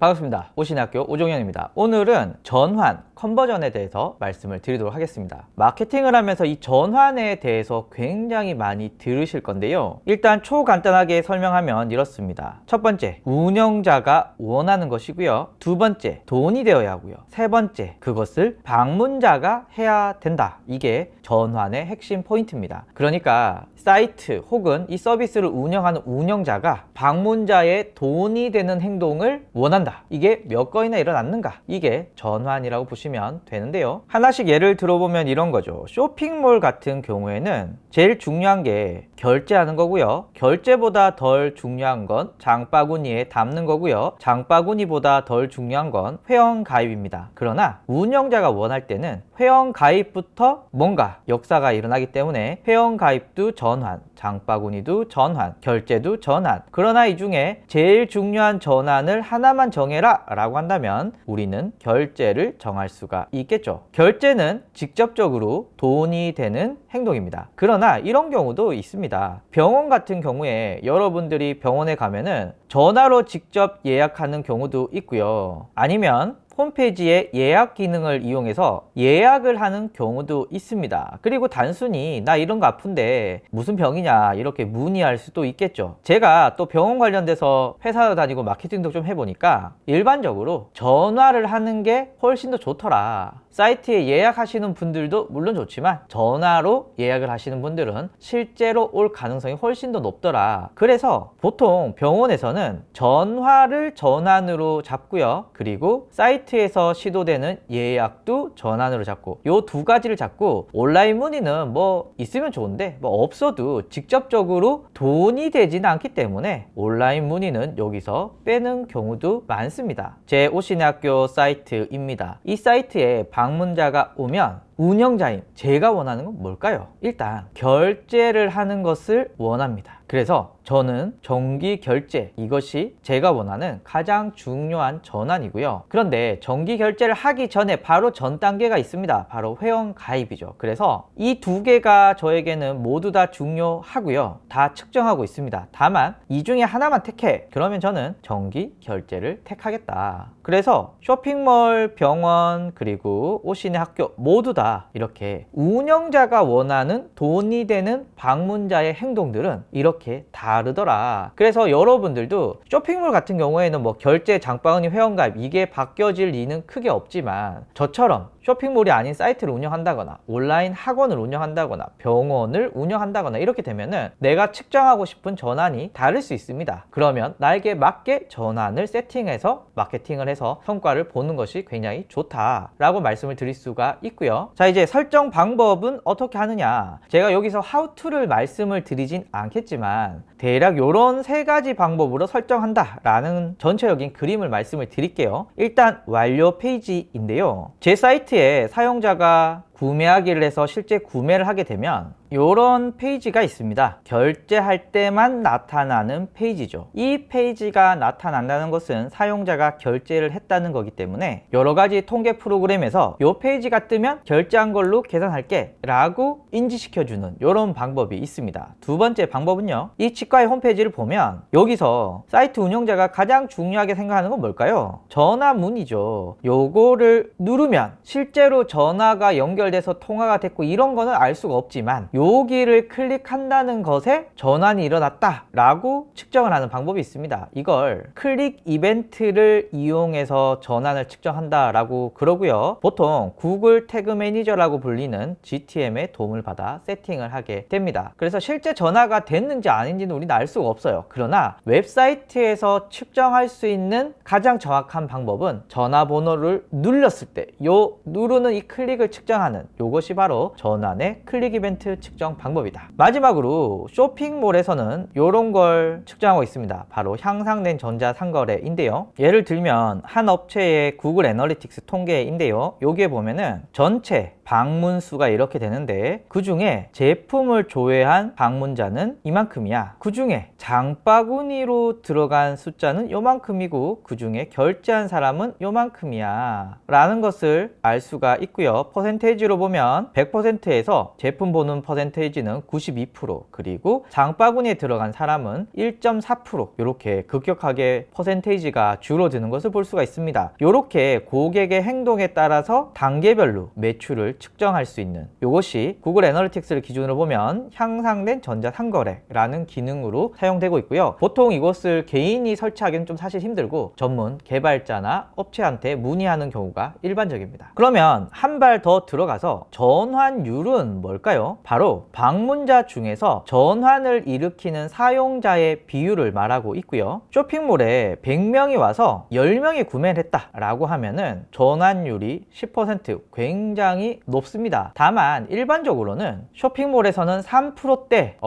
반갑습니다. 오신학교 오종현입니다. 오늘은 전환, 컨버전에 대해서 말씀을 드리도록 하겠습니다. 마케팅을 하면서 이 전환에 대해서 굉장히 많이 들으실 건데요. 일단 초간단하게 설명하면 이렇습니다. 첫 번째, 운영자가 원하는 것이고요. 두 번째, 돈이 되어야 하고요. 세 번째, 그것을 방문자가 해야 된다. 이게 전환의 핵심 포인트입니다. 그러니까 사이트 혹은 이 서비스를 운영하는 운영자가 방문자의 돈이 되는 행동을 원한다. 이게 몇 건이나 일어났는가? 이게 전환이라고 보시면 되는데요. 하나씩 예를 들어보면 이런 거죠. 쇼핑몰 같은 경우에는 제일 중요한 게 결제하는 거고요. 결제보다 덜 중요한 건 장바구니에 담는 거고요. 장바구니보다 덜 중요한 건 회원 가입입니다. 그러나 운영자가 원할 때는 회원 가입부터 뭔가 역사가 일어나기 때문에 회원 가입도 전환, 장바구니도 전환, 결제도 전환. 그러나 이 중에 제일 중요한 전환을 하나만 정해라 라고 한다면 우리는 결제를 정할 수가 있겠죠. 결제는 직접적으로 돈이 되는 행동입니다. 그러나 이런 경우도 있습니다. 병원 같은 경우에 여러분들이 병원에 가면은 전화로 직접 예약하는 경우도 있고요. 아니면 홈페이지에 예약 기능을 이용해서 예약을 하는 경우도 있습니다. 그리고 단순히 나 이런 거 아픈데 무슨 병이냐 이렇게 문의할 수도 있겠죠. 제가 또 병원 관련돼서 회사 다니고 마케팅도 좀 해보니까 일반적으로 전화를 하는 게 훨씬 더 좋더라. 사이트에 예약하시는 분들도 물론 좋지만 전화로 예약을 하시는 분들은 실제로 올 가능성이 훨씬 더 높더라. 그래서 보통 병원에서는 전화를 전환으로 잡고요. 그리고 사이트에서 시도되는 예약도 전환으로 잡고 요 두 가지를 잡고 온라인 문의는 뭐 있으면 좋은데 뭐 없어도 직접적으로 돈이 되지는 않기 때문에 온라인 문의는 여기서 빼는 경우도 많습니다. 제 오신의 학교 사이트입니다. 이 사이트에 방문자가 오면 운영자인 제가 원하는 건 뭘까요? 일단 결제를 하는 것을 원합니다. 그래서 저는 정기 결제, 이것이 제가 원하는 가장 중요한 전환이고요. 그런데 정기 결제를 하기 전에 바로 전 단계가 있습니다. 바로 회원 가입이죠. 그래서 이 두 개가 저에게는 모두 다 중요하고요. 다 측정하고 있습니다. 다만 이 중에 하나만 택해. 그러면 저는 정기 결제를 택하겠다. 그래서 쇼핑몰, 병원, 그리고 오신의 학교 모두 다 이렇게 운영자가 원하는 돈이 되는 방문자의 행동들은 이렇게 다르더라. 그래서 여러분들도 쇼핑몰 같은 경우에는 뭐 결제, 장바구니, 회원가입 이게 바뀌어질 리는 크게 없지만 저처럼 쇼핑몰이 아닌 사이트를 운영한다거나 온라인 학원을 운영한다거나 병원을 운영한다거나 이렇게 되면은 내가 측정하고 싶은 전환이 다를 수 있습니다. 그러면 나에게 맞게 전환을 세팅해서 마케팅을 해서 성과를 보는 것이 굉장히 좋다라고 말씀을 드릴 수가 있고요. 자, 이제 설정 방법은 어떻게 하느냐, 제가 여기서 how to를 말씀을 드리진 않겠지만 대략 이런 세 가지 방법으로 설정한다 라는 전체적인 그림을 말씀을 드릴게요. 일단 완료 페이지인데요, 제 사이트에 사용자가 구매하기를 해서 실제 구매를 하게 되면 이런 페이지가 있습니다. 결제할 때만 나타나는 페이지죠. 이 페이지가 나타난다는 것은 사용자가 결제를 했다는 거기 때문에 여러 가지 통계 프로그램에서 이 페이지가 뜨면 결제한 걸로 계산할게 라고 인지시켜주는 이런 방법이 있습니다. 두 번째 방법은요, 이 치과의 홈페이지를 보면 여기서 사이트 운영자가 가장 중요하게 생각하는 건 뭘까요? 전화 문의죠. 요거를 누르면 실제로 전화가 연결돼서 통화가 됐고 이런 거는 알 수가 없지만 여기를 클릭한다는 것에 전환이 일어났다 라고 측정을 하는 방법이 있습니다. 이걸 클릭 이벤트를 이용해서 전환을 측정한다 라고 그러고요. 보통 구글 태그 매니저라고 불리는 GTM의 도움을 받아 세팅을 하게 됩니다. 그래서 실제 전화가 됐는지 아닌지는 우리는 알 수가 없어요. 그러나 웹사이트에서 측정할 수 있는 가장 정확한 방법은 전화번호를 눌렀을 때 요 누르는 이 클릭을 측정하는 요것이 바로 전환의 클릭 이벤트 측정 방법이다. 마지막으로 쇼핑몰에서는 이런 걸 측정하고 있습니다. 바로 향상된 전자상거래인데요. 예를 들면 한 업체의 구글 애널리틱스 통계인데요. 여기에 보면은 전체 방문 수가 이렇게 되는데 그 중에 제품을 조회한 방문자는 이만큼이야. 그 중에 장바구니로 들어간 숫자는 요만큼이고 그 중에 결제한 사람은 요만큼이야 라는 것을 알 수가 있고요. 퍼센테이지로 퍼센테이지로 보면 100%에서 제품 보는 퍼센테이지는 92%, 그리고 장바구니에 들어간 사람은 1.4% 이렇게 급격하게 퍼센테이지가 줄어드는 것을 볼 수가 있습니다. 이렇게 고객의 행동에 따라서 단계별로 매출을 측정할 수 있는, 이것이 구글 애널리틱스를 기준으로 보면 향상된 전자상거래라는 기능으로 사용되고 있고요. 보통 이것을 개인이 설치하기는 좀 사실 힘들고 전문 개발자나 업체한테 문의하는 경우가 일반적입니다. 그러면 한 발 더 들어가서 전환율은 뭘까요? 바로 방문자 중에서 전환을 일으키는 사용자의 비율을 말하고 있고요. 쇼핑몰에 100명이 와서 10명이 구매를 했다 라고 하면은 전환율이 10%, 굉장히 높습니다. 다만 일반적으로는 쇼핑몰에서는 3%대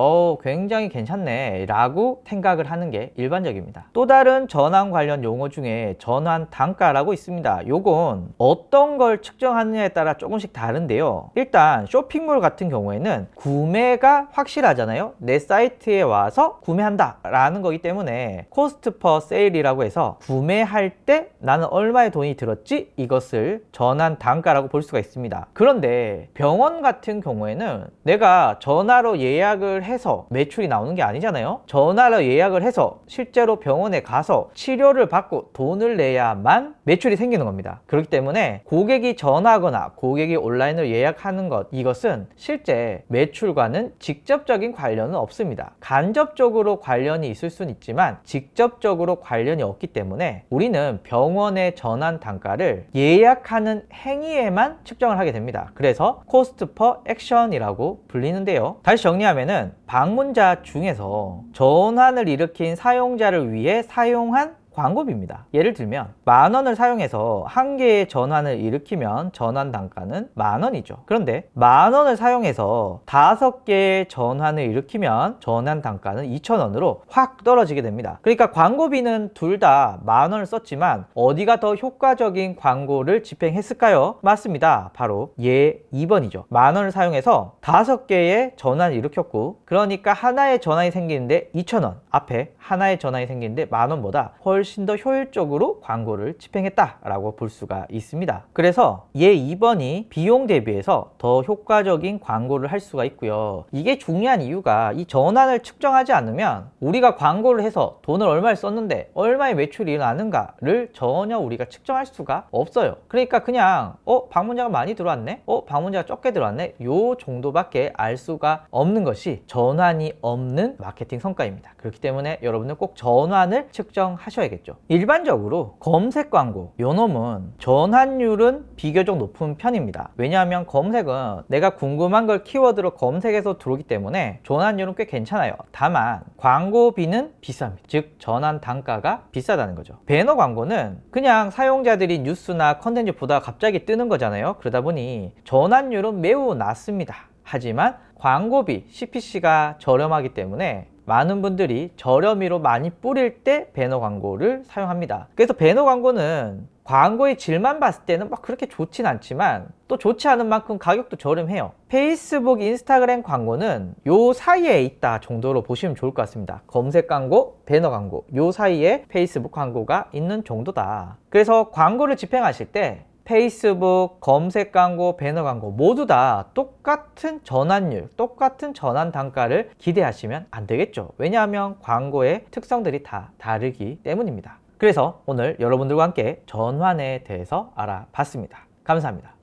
굉장히 괜찮네 라고 생각을 하는 게 일반적입니다. 또 다른 전환 관련 용어 중에 전환 단가라고 있습니다. 요건 어떤 걸 측정하느냐에 따라 조금씩 다른데요. 일단 쇼핑몰 같은 경우에는 구매가 확실하잖아요. 내 사이트에 와서 구매한다 라는 거기 때문에 코스트 퍼 세일이라고 해서 구매할 때 나는 얼마의 돈이 들었지? 이것을 전환 단가라고 볼 수가 있습니다. 그런데 병원 같은 경우에는 내가 전화로 예약을 해서 매출이 나오는 게 아니잖아요. 전화로 예약을 해서 실제로 병원에 가서 치료를 받고 돈을 내야만 매출이 생기는 겁니다. 그렇기 때문에 고객이 전화하거나 고객이 온라인으로 예약하는 것, 이것은 실제 매출과는 직접적인 관련은 없습니다. 간접적으로 관련이 있을 수는 있지만 직접적으로 관련이 없기 때문에 우리는 병원의 전환 단가를 예약하는 행위에만 측정을 하게 됩니다. 그래서 코스트 퍼 액션이라고 불리는데요. 다시 정리하면은 방문자 중에서 전환을 일으킨 사용자를 위해 사용한 광고비입니다. 예를 들면 10,000원을 사용해서 한 개의 전환을 일으키면 전환 단가는 10,000원이죠. 그런데 10,000원을 사용해서 5개의 전환을 일으키면 전환 단가는 2,000원으로 확 떨어지게 됩니다. 그러니까 광고비는 둘 다 10,000원을 썼지만 어디가 더 효과적인 광고를 집행했을까요? 맞습니다. 바로 2번이죠. 10,000원을 사용해서 5개의 전환을 일으켰고, 그러니까 하나의 전환이 생기는데 2,000원, 앞에 하나의 전환이 생기는데 10,000원보다 훨씬 더 효율적으로 광고를 집행했다라고 볼 수가 있습니다. 그래서 2번이 비용 대비해서 더 효과적인 광고를 할 수가 있고요. 이게 중요한 이유가 이 전환을 측정하지 않으면 우리가 광고를 해서 돈을 얼마를 썼는데 얼마의 매출이 일어나는가를 전혀 우리가 측정할 수가 없어요. 그러니까 그냥 방문자가 많이 들어왔네? 방문자가 적게 들어왔네? 요 정도밖에 알 수가 없는 것이 전환이 없는 마케팅 성과입니다. 그렇기 때문에 여러분은 꼭 전환을 측정하셔야겠죠. 일반적으로 검색 광고, 요 놈은 전환율은 비교적 높은 편입니다. 왜냐하면 검색은 내가 궁금한 걸 키워드로 검색해서 들어오기 때문에 전환율은 꽤 괜찮아요. 다만 광고비는 비쌉니다. 즉 전환 단가가 비싸다는 거죠. 배너 광고는 그냥 사용자들이 뉴스나 컨텐츠 보다가 갑자기 뜨는 거잖아요. 그러다 보니 전환율은 매우 낮습니다. 하지만 광고비, CPC가 저렴하기 때문에 많은 분들이 저렴이로 많이 뿌릴 때 배너 광고를 사용합니다. 그래서 배너 광고는 광고의 질만 봤을 때는 막 그렇게 좋진 않지만 또 좋지 않은 만큼 가격도 저렴해요. 페이스북, 인스타그램 광고는 요 사이에 있다 정도로 보시면 좋을 것 같습니다. 검색 광고, 배너 광고, 요 사이에 페이스북 광고가 있는 정도다. 그래서 광고를 집행하실 때 페이스북, 검색 광고, 배너 광고 모두 다 똑같은 전환율, 똑같은 전환 단가를 기대하시면 안 되겠죠. 왜냐하면 광고의 특성들이 다 다르기 때문입니다. 그래서 오늘 여러분들과 함께 전환에 대해서 알아봤습니다. 감사합니다.